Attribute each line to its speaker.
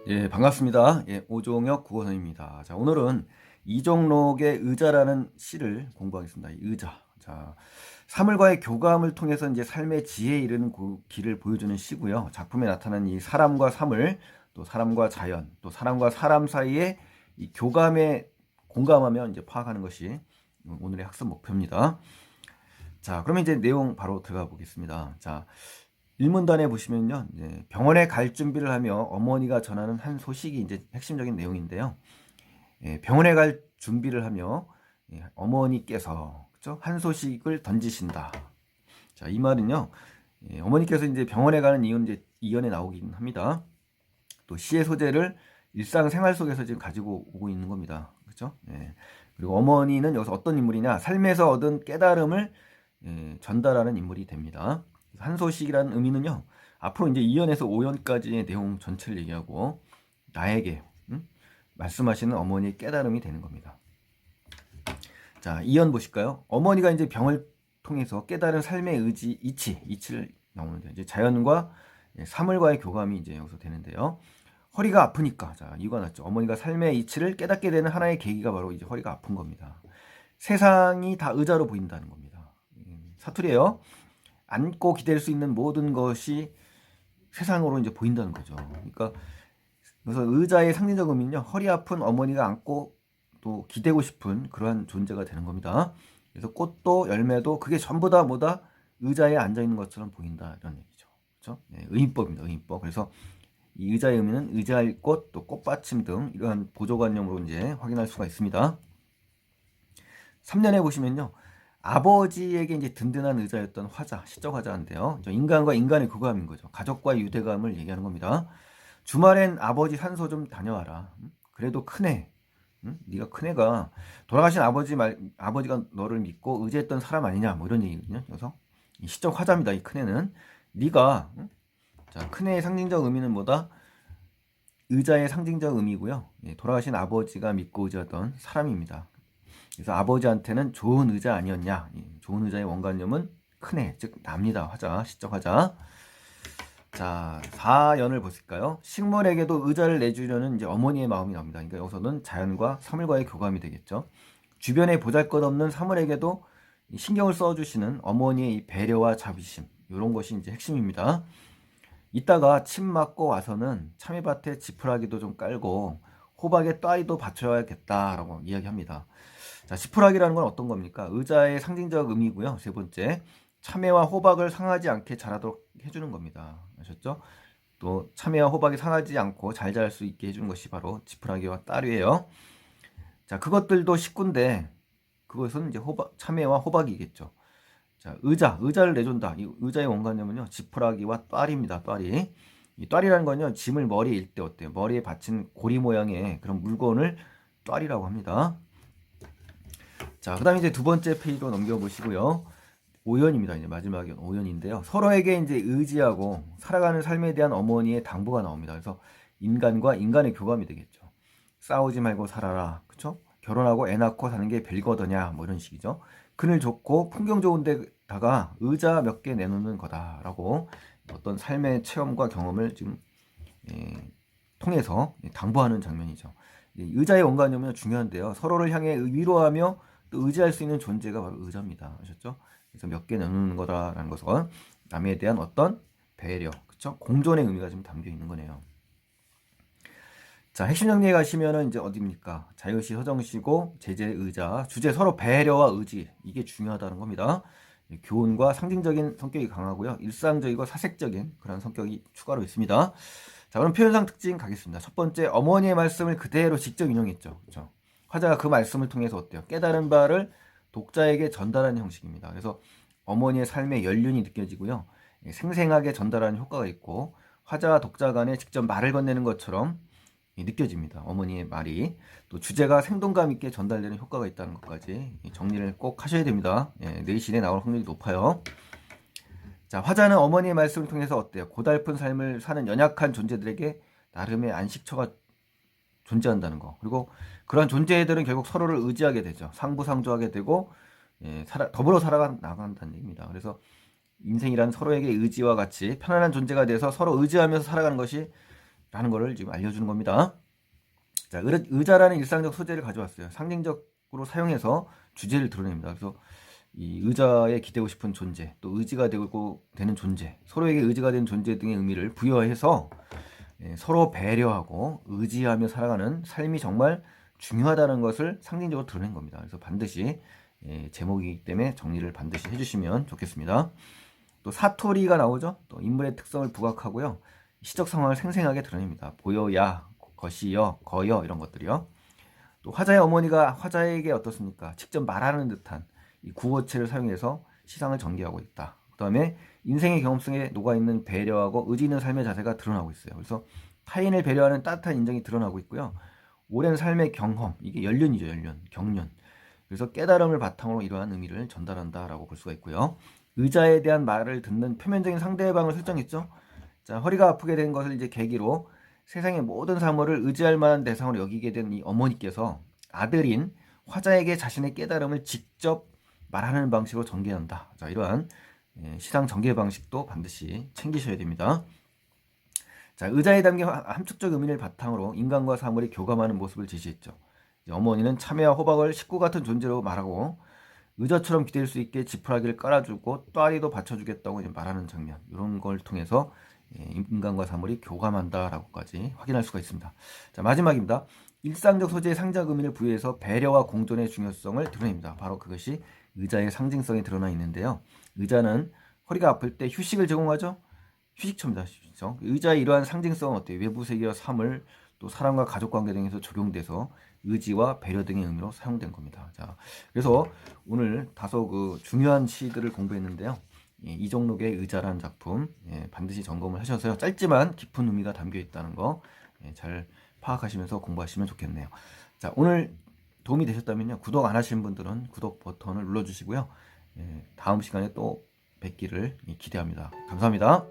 Speaker 1: 예, 반갑습니다. 예, 오종혁 국어선입니다. 자, 오늘은 이종록의 의자라는 시를 공부하겠습니다. 이 의자. 자, 사물과의 교감을 통해서 이제 삶의 지혜에 이르는 그 길을 보여주는 시고요. 작품에 나타난 이 사람과 사물, 또 사람과 자연, 또 사람과 사람 사이의 이 교감에 공감하며 이제 파악하는 것이 오늘의 학습 목표입니다. 자, 그러면 이제 내용 바로 들어가 보겠습니다. 자, 일문단에 보시면요, 이제 병원에 갈 준비를 하며 어머니가 전하는 한 소식이 이제 핵심적인 내용인데요. 예, 병원에 갈 준비를 하며 어머니께서 그쵸? 한 소식을 던지신다. 자, 이 말은요, 어머니께서 이제 병원에 가는 이유는 이제 이연에 나오긴 합니다. 또 시의 소재를 일상생활 속에서 지금 가지고 오고 있는 겁니다. 그렇죠? 예. 그리고 어머니는 여기서 어떤 인물이냐? 삶에서 얻은 깨달음을 전달하는 인물이 됩니다. 한 소식이라는 의미는요. 앞으로 이제 2연에서 5연까지의 내용 전체를 얘기하고 나에게 말씀하시는 어머니의 깨달음이 되는 겁니다. 자, 2연 보실까요? 어머니가 이제 병을 통해서 깨달은 삶의 의지, 이치를 나오는데 이제 자연과 사물과의 교감이 이제 여기서 되는데요. 허리가 아프니까 자, 이유가 났죠. 어머니가 삶의 이치를 깨닫게 되는 하나의 계기가 바로 이제 허리가 아픈 겁니다. 세상이 다 의자로 보인다는 겁니다. 사투리예요. 앉고 기댈 수 있는 모든 것이 세상으로 이제 보인다는 거죠. 그러니까 그래서 의자의 상징적 의미는요. 허리 아픈 어머니가 안고 또 기대고 싶은 그러한 존재가 되는 겁니다. 그래서 꽃도 열매도 그게 전부 다 뭐다 의자에 앉아 있는 것처럼 보인다 이런 얘기죠. 그렇죠? 네, 의인법입니다. 의인법. 그래서 이 의자의 의미는 의자일 꽃, 또 꽃받침 등 이러한 보조관념으로 이제 확인할 수가 있습니다. 3년에 보시면요. 아버지에게 이제 든든한 의자였던 화자, 시적 화자인데요. 인간과 인간의 교감인 거죠. 가족과의 유대감을 얘기하는 겁니다. 주말엔 아버지 산소 좀 다녀와라. 그래도 큰애, 네가 큰애가 돌아가신 아버지가 너를 믿고 의지했던 사람 아니냐, 뭐 이런 얘기거든요. 그래서 이 시적 화자입니다. 이 큰애는 네가 자, 큰애의 상징적 의미는 뭐다? 의자의 상징적 의미고요. 돌아가신 아버지가 믿고 의지했던 사람입니다. 그래서 아버지한테는 좋은 의자 아니었냐. 좋은 의자의 원관념은 큰애, 즉 납니다. 화자, 시적 화자. 자, 4연을 보실까요? 식물에게도 의자를 내주려는 이제 어머니의 마음이 나옵니다. 그러니까 여기서는 자연과 사물과의 교감이 되겠죠. 주변에 보잘것없는 사물에게도 신경을 써주시는 어머니의 이 배려와 자비심, 이런 것이 이제 핵심입니다. 이따가 침 맞고 와서는 참외밭에 지푸라기도 좀 깔고 호박에 따위도 받쳐야겠다라고 이야기합니다. 자, 지푸라기라는 건 어떤 겁니까? 의자의 상징적 의미고요. 세 번째, 참외와 호박을 상하지 않게 자라도록 해주는 겁니다. 아셨죠? 또 참외와 호박이 상하지 않고 잘 자랄 수 있게 해주는 것이 바로 지푸라기와 딸이에요. 자, 그것들도 식구인데 그것은 이제 참외와 호박이겠죠. 자, 의자를 내준다. 이 의자의 원관념은요, 지푸라기와 딸입니다. 딸이. 이 딸이라는 건요, 짐을 머리에 일 때 어때요? 머리에 받친 고리 모양의 그런 물건을 딸이라고 합니다. 자, 그 다음에 이제 두 번째 페이지로 넘겨보시고요. 5연입니다. 이제 마지막 5연인데요. 서로에게 이제 의지하고 살아가는 삶에 대한 어머니의 당부가 나옵니다. 그래서 인간과 인간의 교감이 되겠죠. 싸우지 말고 살아라. 그쵸? 결혼하고 애 낳고 사는 게 별거더냐. 뭐 이런 식이죠. 그늘 좋고 풍경 좋은 데다가 의자 몇 개 내놓는 거다라고 어떤 삶의 체험과 경험을 지금 통해서 당부하는 장면이죠. 의자의 원관념은 중요한데요. 서로를 향해 위로하며 또 의지할 수 있는 존재가 바로 의자입니다. 아셨죠? 그래서 몇 개 나누는 거다라는 것은 남에 대한 어떤 배려, 그쵸? 공존의 의미가 좀 담겨 있는 거네요. 자, 핵심 정리에 가시면은 이제 어디입니까? 자유시, 서정시고, 제재, 의자, 주제 서로 배려와 의지, 이게 중요하다는 겁니다. 교훈과 상징적인 성격이 강하고요. 일상적이고 사색적인 그런 성격이 추가로 있습니다. 자, 그럼 표현상 특징 가겠습니다. 첫 번째, 어머니의 말씀을 그대로 직접 인용했죠. 그렇죠? 화자가 그 말씀을 통해서 어때요? 깨달은 바를 독자에게 전달하는 형식입니다. 그래서 어머니의 삶의 연륜이 느껴지고요. 생생하게 전달하는 효과가 있고 화자와 독자 간에 직접 말을 건네는 것처럼 느껴집니다. 어머니의 말이. 또 주제가 생동감 있게 전달되는 효과가 있다는 것까지 정리를 꼭 하셔야 됩니다. 내신에 나올 확률이 높아요. 자, 화자는 어머니의 말씀을 통해서 어때요? 고달픈 삶을 사는 연약한 존재들에게 나름의 안식처가 존재한다는 거. 그리고 그런 존재들은 결국 서로를 의지하게 되죠. 상부상조하게 되고 더불어 살아나간다는 얘기입니다. 그래서 인생이란 서로에게 의지와 같이 편안한 존재가 돼서 서로 의지하면서 살아가는 것이 라는 거를 지금 알려주는 겁니다. 자, 의자라는 일상적 소재를 가져왔어요. 상징적으로 사용해서 주제를 드러냅니다. 그래서 이 의자에 기대고 싶은 존재, 또 의지가 되는 존재, 서로에게 의지가 되는 존재 등의 의미를 부여해서 서로 배려하고 의지하며 살아가는 삶이 정말 중요하다는 것을 상징적으로 드러낸 겁니다. 그래서 반드시 제목이기 때문에 정리를 반드시 해주시면 좋겠습니다. 또 사토리가 나오죠. 또 인물의 특성을 부각하고요. 시적 상황을 생생하게 드러냅니다. 보여야, 것이여, 거여 이런 것들이요. 또 화자의 어머니가 화자에게 어떻습니까? 직접 말하는 듯한 이 구어체를 사용해서 시상을 전개하고 있다. 그 다음에 인생의 경험 속에 녹아있는 배려하고 의지 있는 삶의 자세가 드러나고 있어요. 그래서 타인을 배려하는 따뜻한 인정이 드러나고 있고요. 오랜 삶의 경험, 이게 연륜이죠, 연륜, 경륜. 그래서 깨달음을 바탕으로 이러한 의미를 전달한다라고 볼 수가 있고요. 의자에 대한 말을 듣는 표면적인 상대방을 설정했죠. 자, 허리가 아프게 된 것을 이제 계기로 세상의 모든 사물을 의지할 만한 대상으로 여기게 된 이 어머니께서 아들인 화자에게 자신의 깨달음을 직접 말하는 방식으로 전개한다. 자, 이러한 시상 전개 방식도 반드시 챙기셔야 됩니다. 자, 의자에 담긴 함축적 의미를 바탕으로 인간과 사물이 교감하는 모습을 제시했죠. 어머니는 참외와 호박을 식구 같은 존재로 말하고 의자처럼 기댈 수 있게 지푸라기를 깔아주고 또아리도 받쳐주겠다고 이제 말하는 장면, 이런 걸 통해서 인간과 사물이 교감한다라고까지 확인할 수가 있습니다. 자, 마지막입니다. 일상적 소재의 상징 의미를 부여해서 배려와 공존의 중요성을 드러냅니다. 바로 그것이 의자의 상징성이 드러나 있는데요. 의자는 허리가 아플 때 휴식을 제공하죠. 휴식처입니다. 휴식처. 의자의 이러한 상징성은 어때요? 외부 세계와 사물, 또 사람과 가족 관계 등에서 적용돼서 의지와 배려 등의 의미로 사용된 겁니다. 자, 그래서 오늘 다소 그 중요한 시들을 공부했는데요. 이종록의 의자라는 작품 반드시 점검을 하셔서요. 짧지만 깊은 의미가 담겨 있다는 거 잘 파악하시면서 공부하시면 좋겠네요. 자, 오늘 도움이 되셨다면요. 구독 안 하신 분들은 구독 버튼을 눌러주시고요. 다음 시간에 또 뵙기를 기대합니다. 감사합니다.